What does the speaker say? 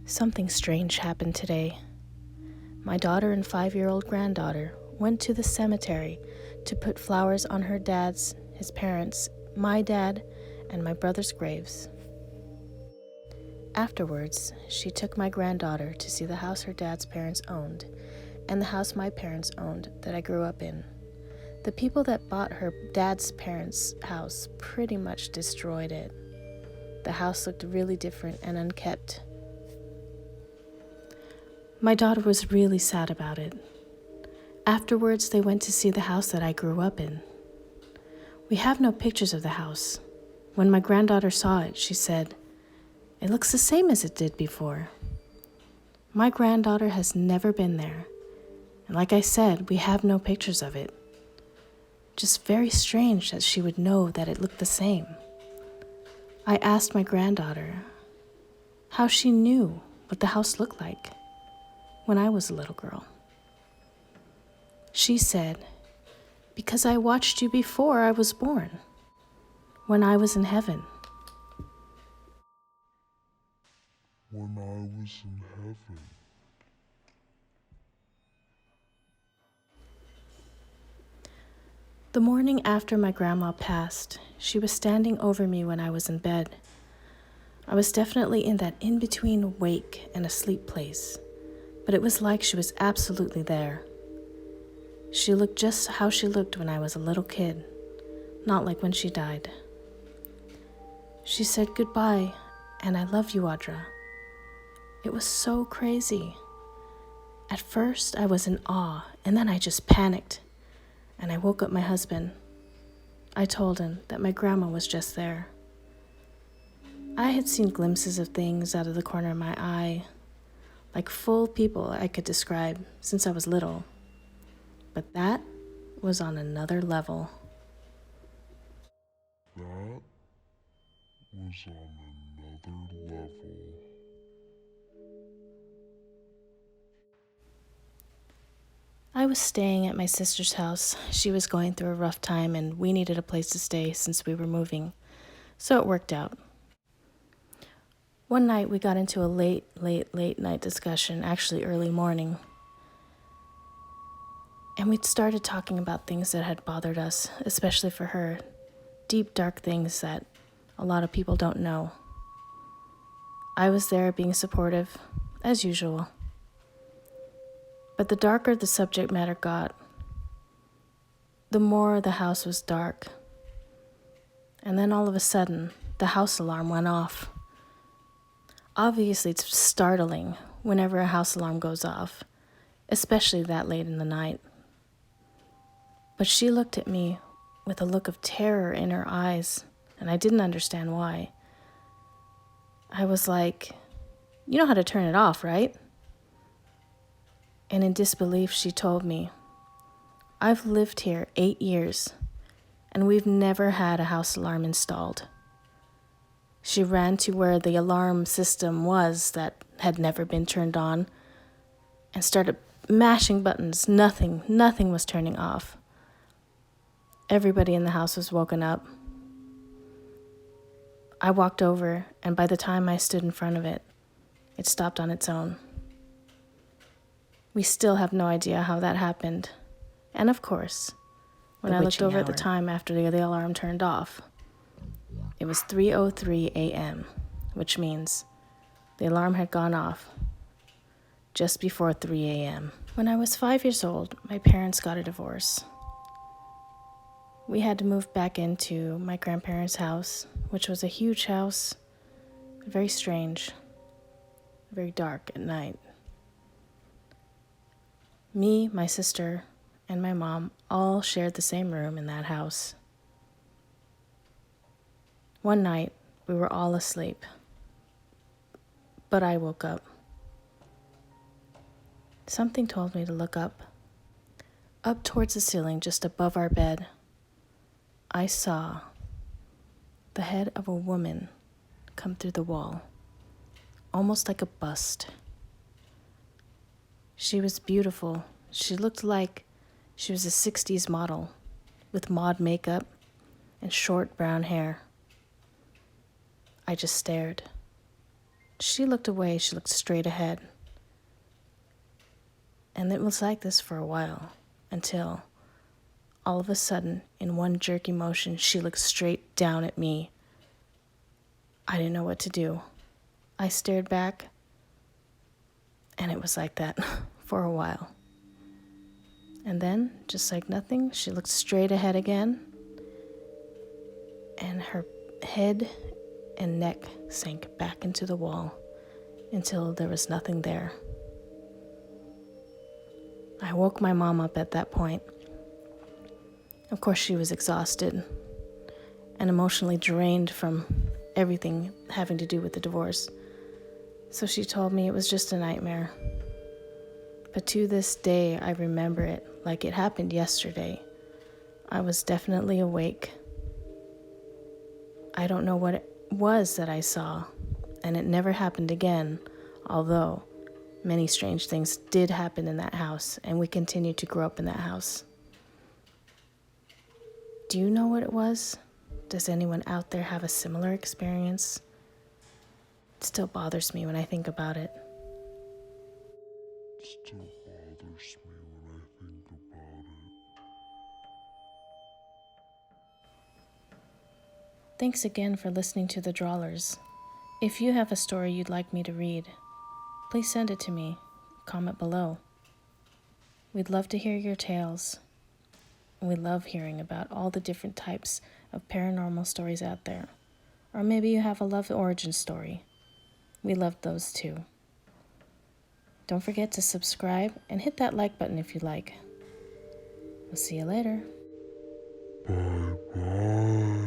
Something strange happened today. My daughter and 5-year-old granddaughter went to the cemetery to put flowers on her dad's, his parents, my dad, and my brother's graves. Afterwards, she took my granddaughter to see the house her dad's parents owned and the house my parents owned that I grew up in. The people that bought her dad's parents' house pretty much destroyed it. The house looked really different and unkept. My daughter was really sad about it. Afterwards, they went to see the house that I grew up in. We have no pictures of the house. When my granddaughter saw it, she said, "It looks the same as it did before." My granddaughter has never been there. And like I said, we have no pictures of it. Just very strange that she would know that it looked the same. I asked my granddaughter how she knew what the house looked like when I was a little girl. She said, "Because I watched you before I was born, when I was in heaven." When I was in heaven. The morning after my grandma passed, she was standing over me when I was in bed. I was definitely in that in-between awake and asleep place, but it was like she was absolutely there. She looked just how she looked when I was a little kid, not like when she died. She said goodbye, and I love you, Audra. It was so crazy. At first, I was in awe, and then I just panicked, and I woke up my husband. I told him that my grandma was just there. I had seen glimpses of things out of the corner of my eye, like full people I could describe since I was little. But that was on another level. That was on another level. I was staying at my sister's house. She was going through a rough time and we needed a place to stay since we were moving, so it worked out. One night we got into a late night discussion, actually early morning. And we started talking about things that had bothered us, especially for her. Deep, dark things that a lot of people don't know. I was there being supportive, as usual. But the darker the subject matter got, the more the house was dark. And then all of a sudden, the house alarm went off. Obviously, it's startling whenever a house alarm goes off, especially that late in the night. But she looked at me with a look of terror in her eyes, and I didn't understand why. I was like, "You know how to turn it off, right?" And in disbelief, she told me, "I've lived here 8 years, and we've never had a house alarm installed." She ran to where the alarm system was that had never been turned on and started mashing buttons. Nothing was turning off. Everybody in the house was woken up. I walked over, and by the time I stood in front of it, it stopped on its own. We still have no idea how that happened. And of course, when I looked over at the time after the alarm turned off, it was 3:03 a.m., which means the alarm had gone off just before 3 a.m. When I was 5 years old, my parents got a divorce. We had to move back into my grandparents' house, which was a huge house, very strange, very dark at night. Me, my sister, and my mom all shared the same room in that house. One night, we were all asleep, but I woke up. Something told me to look up towards the ceiling just above our bed. I saw the head of a woman come through the wall, almost like a bust. She was beautiful. She looked like she was a 60s model with mod makeup and short brown hair. I just stared. She looked away, she looked straight ahead. And it was like this for a while, until all of a sudden, in one jerky motion, she looked straight down at me. I didn't know what to do. I stared back, and it was like that for a while. And then, just like nothing, she looked straight ahead again, and her head and neck sank back into the wall until there was nothing there. I woke my mom up at that point. Of course, she was exhausted and emotionally drained from everything having to do with the divorce. So she told me it was just a nightmare. But to this day, I remember it like it happened yesterday. I was definitely awake. I don't know what it was that I saw, and it never happened again, although many strange things did happen in that house, and we continued to grow up in that house. Do you know what it was? Does anyone out there have a similar experience? It still bothers me when I think about it. It still bothers me when I think about it. Thanks again for listening to The Drawlers. If you have a story you'd like me to read, please send it to me. Comment below. We'd love to hear your tales. We love hearing about all the different types of paranormal stories out there. Or maybe you have a love origin story. We love those too. Don't forget to subscribe and hit that like button if you like. We'll see you later. Bye bye.